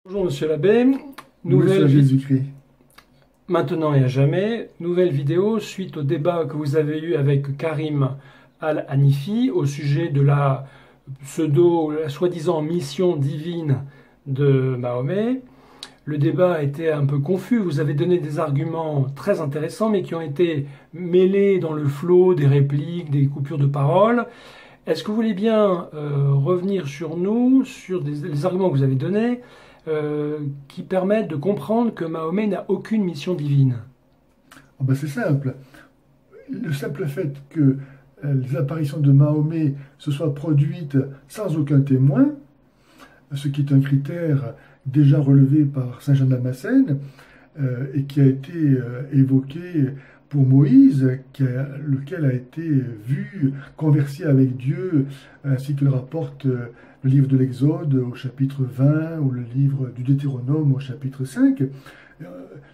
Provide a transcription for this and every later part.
Bonjour Monsieur l'abbé, Nouvelle Jésus-Christ. maintenant et à jamais, nouvelle vidéo suite au débat que vous avez eu avec Karim Al-Hanifi au sujet de la la soi-disant mission divine de Mahomet. Le débat a été un peu confus, vous avez donné des arguments très intéressants mais qui ont été mêlés dans le flot des répliques, des coupures de parole. Est-ce que vous voulez bien revenir sur les arguments que vous avez donnés qui permettent de comprendre que Mahomet n'a aucune mission divine? C'est simple. Le simple fait que les apparitions de Mahomet se soient produites sans aucun témoin, ce qui est un critère déjà relevé par Saint Jean de Damascène et qui a été évoqué pour Moïse, lequel a été vu converser avec Dieu, ainsi que le rapporte le livre de l'Exode au chapitre 20 ou le livre du Deutéronome au chapitre 5.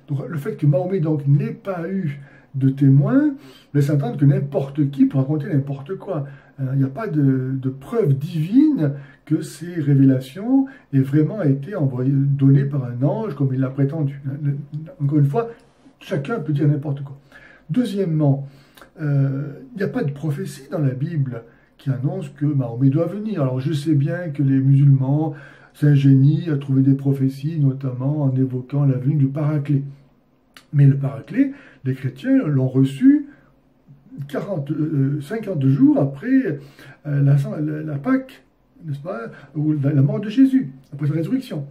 Donc, le fait que Mahomet donc n'ait pas eu de témoin laisse entendre que n'importe qui peut raconter n'importe quoi. Il n'y a pas de preuve divine que ces révélations aient vraiment été données par un ange comme il l'a prétendu. Encore une fois, chacun peut dire n'importe quoi. Deuxièmement, il n'y a pas de prophétie dans la Bible qui annonce que Mahomet doit venir. Alors je sais bien que les musulmans s'ingénient à trouver des prophéties, notamment en évoquant la venue du Paraclet. Mais le Paraclet, les chrétiens l'ont reçu 50 jours après la Pâque, n'est-ce pas, ou la mort de Jésus, après sa résurrection.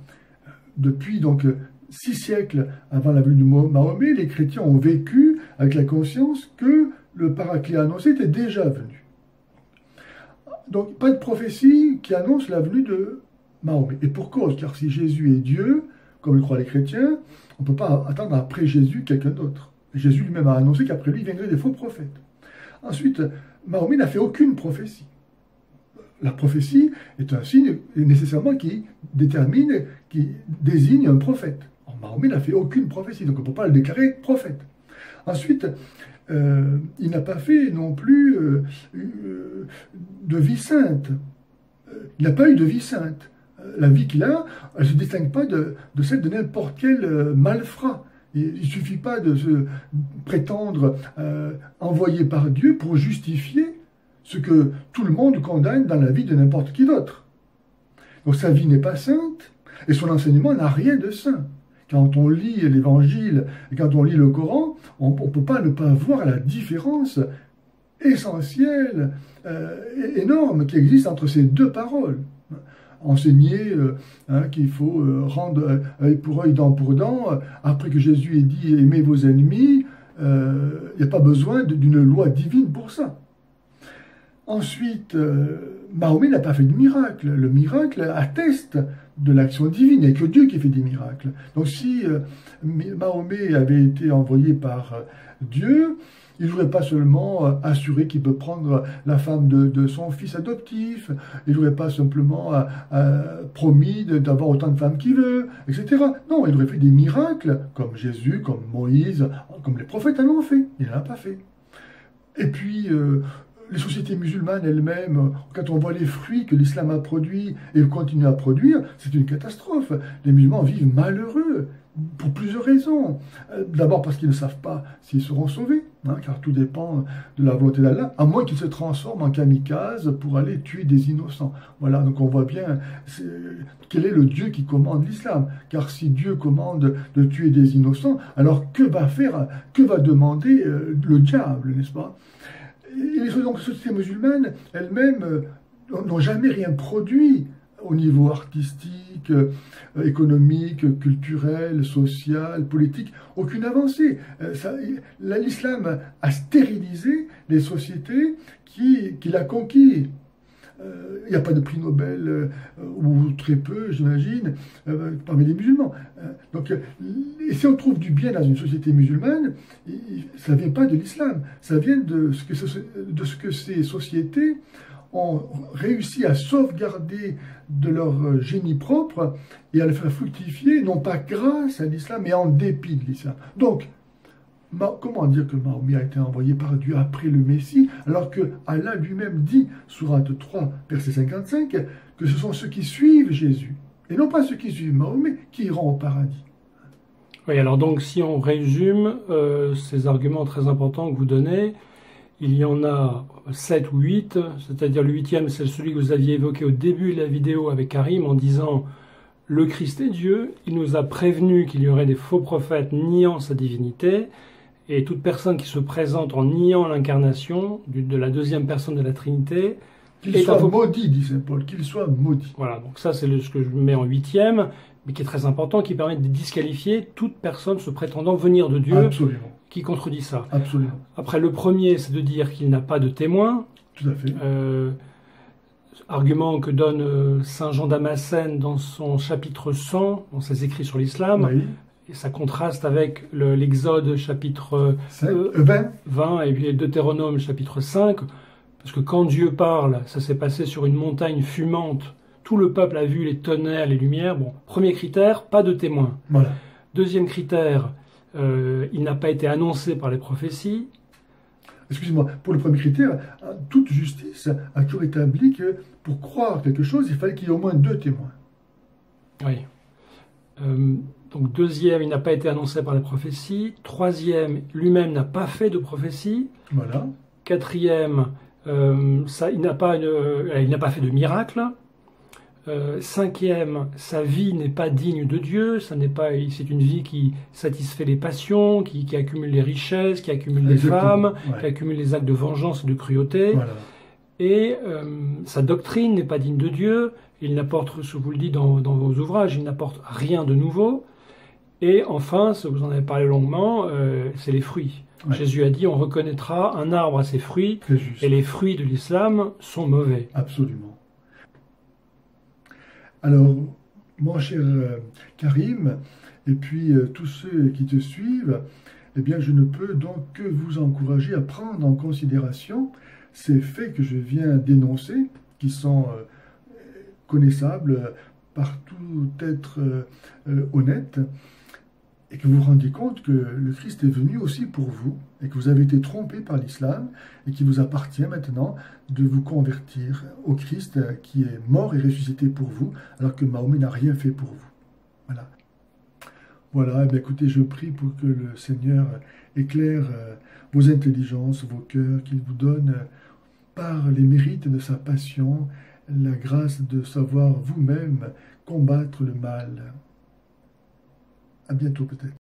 Depuis donc 6 siècles avant la venue de Mahomet, les chrétiens ont vécu avec la conscience que le Paraclet annoncé était déjà venu. Donc pas de prophétie qui annonce la venue de Mahomet. Et pour cause, car si Jésus est Dieu, comme le croient les chrétiens, on ne peut pas attendre après Jésus quelqu'un d'autre. Jésus lui-même a annoncé qu'après lui viendraient des faux prophètes. Ensuite, Mahomet n'a fait aucune prophétie. La prophétie est un signe nécessairement qui désigne un prophète. Or, Mahomet n'a fait aucune prophétie, donc on ne peut pas le déclarer prophète. Ensuite, il n'a pas fait non plus de vie sainte. Il n'a pas eu de vie sainte. La vie qu'il a, elle ne se distingue pas de celle de n'importe quel malfrat. Il ne suffit pas de se prétendre envoyé par Dieu pour justifier ce que tout le monde condamne dans la vie de n'importe qui d'autre. Donc sa vie n'est pas sainte et son enseignement n'a rien de saint. Quand on lit l'Évangile et quand on lit le Coran, on ne peut pas ne pas voir la différence essentielle, énorme qui existe entre ces deux paroles. Enseigner qu'il faut rendre œil pour œil, dent pour dent, après que Jésus ait dit « aimez vos ennemis », il n'y a pas besoin d'une loi divine pour ça. Ensuite, Mahomet n'a pas fait de miracle. Le miracle atteste de l'action divine, et que Dieu qui fait des miracles. Donc si Mahomet avait été envoyé par Dieu, il ne voudrait pas seulement assurer qu'il peut prendre la femme de son fils adoptif, il ne voudrait pas simplement promis d'avoir autant de femmes qu'il veut, etc. Non, il aurait fait des miracles, comme Jésus, comme Moïse, comme les prophètes en ont fait. Il n'en a pas fait. Et puis, les sociétés musulmanes elles-mêmes, quand on voit les fruits que l'islam a produits et continue à produire, c'est une catastrophe. Les musulmans vivent malheureux pour plusieurs raisons. D'abord parce qu'ils ne savent pas s'ils seront sauvés, car tout dépend de la volonté d'Allah, à moins qu'ils se transforment en kamikazes pour aller tuer des innocents. Voilà, donc on voit bien quel est le Dieu qui commande l'islam. Car si Dieu commande de tuer des innocents, alors que va demander le diable, n'est-ce pas? Et les sociétés musulmanes elles-mêmes n'ont jamais rien produit au niveau artistique, économique, culturel, social, politique, aucune avancée. L'islam a stérilisé les sociétés qu'il a conquis. Il n'y a pas de prix Nobel, ou très peu, j'imagine, parmi les musulmans. Donc, et si on trouve du bien dans une société musulmane, ça ne vient pas de l'islam, ça vient de ce que ces sociétés ont réussi à sauvegarder de leur génie propre et à le faire fructifier, non pas grâce à l'islam, mais en dépit de l'islam. Donc, comment dire que Mahomet a été envoyé par Dieu après le Messie, alors que Allah lui-même dit, sourate 3, verset 55, que ce sont ceux qui suivent Jésus et non pas ceux qui suivent Mahomet, qui iront au paradis. Oui, alors donc si on résume ces arguments très importants que vous donnez, il y en a 7 ou 8, c'est-à-dire le 8e, c'est celui que vous aviez évoqué au début de la vidéo avec Karim en disant « Le Christ est Dieu, il nous a prévenu qu'il y aurait des faux prophètes niant sa divinité, et toute personne qui se présente en niant l'incarnation de la deuxième personne de la Trinité qu'il soit maudit, dit Saint Paul, qu'il soit maudit. » Voilà, donc ça c'est ce que je mets en 8e, mais qui est très important, qui permet de disqualifier toute personne se prétendant venir de Dieu. Absolument. Qui contredit ça. Absolument. Après, le premier, c'est de dire qu'il n'a pas de témoin. Tout à fait. Argument que donne Saint Jean Damascène dans son chapitre 100, dans ses écrits sur l'islam. Oui. Et ça contraste avec l'Exode chapitre 20 et puis le Deutéronome chapitre 5. Parce que quand Dieu parle, ça s'est passé sur une montagne fumante. Tout le peuple a vu les tonnerres, les lumières. Bon, premier critère, pas de témoin. Voilà. Deuxième critère, il n'a pas été annoncé par les prophéties. Excusez-moi, pour le premier critère, toute justice a toujours établi que pour croire quelque chose, il fallait qu'il y ait au moins 2 témoins. Oui. Donc deuxième, il n'a pas été annoncé par les prophéties. Troisième, lui-même n'a pas fait de prophétie. Voilà. Quatrième, il n'a pas fait de miracle. Cinquième, sa vie n'est pas digne de Dieu, c'est une vie qui satisfait les passions, qui accumule les richesses, qui accumule les femmes, qui accumule les actes de vengeance et de cruauté. Voilà. Et sa doctrine n'est pas digne de Dieu, il n'apporte, je vous le dis dans vos ouvrages, il n'apporte rien de nouveau. Et enfin, vous en avez parlé longuement, c'est les fruits. Ouais. Jésus a dit, on reconnaîtra un arbre à ses fruits, et les fruits de l'islam sont mauvais. Absolument. Alors, mon cher Karim, et puis tous ceux qui te suivent, eh bien, je ne peux donc que vous encourager à prendre en considération ces faits que je viens d'énoncer, qui sont connaissables par tout être honnête, et que vous vous rendiez compte que le Christ est venu aussi pour vous, et que vous avez été trompé par l'islam, et qu'il vous appartient maintenant de vous convertir au Christ qui est mort et ressuscité pour vous, alors que Mahomet n'a rien fait pour vous. Voilà. Voilà, eh bien, écoutez, je prie pour que le Seigneur éclaire vos intelligences, vos cœurs, qu'il vous donne, par les mérites de sa passion, la grâce de savoir vous-même combattre le mal. À bientôt peut-être.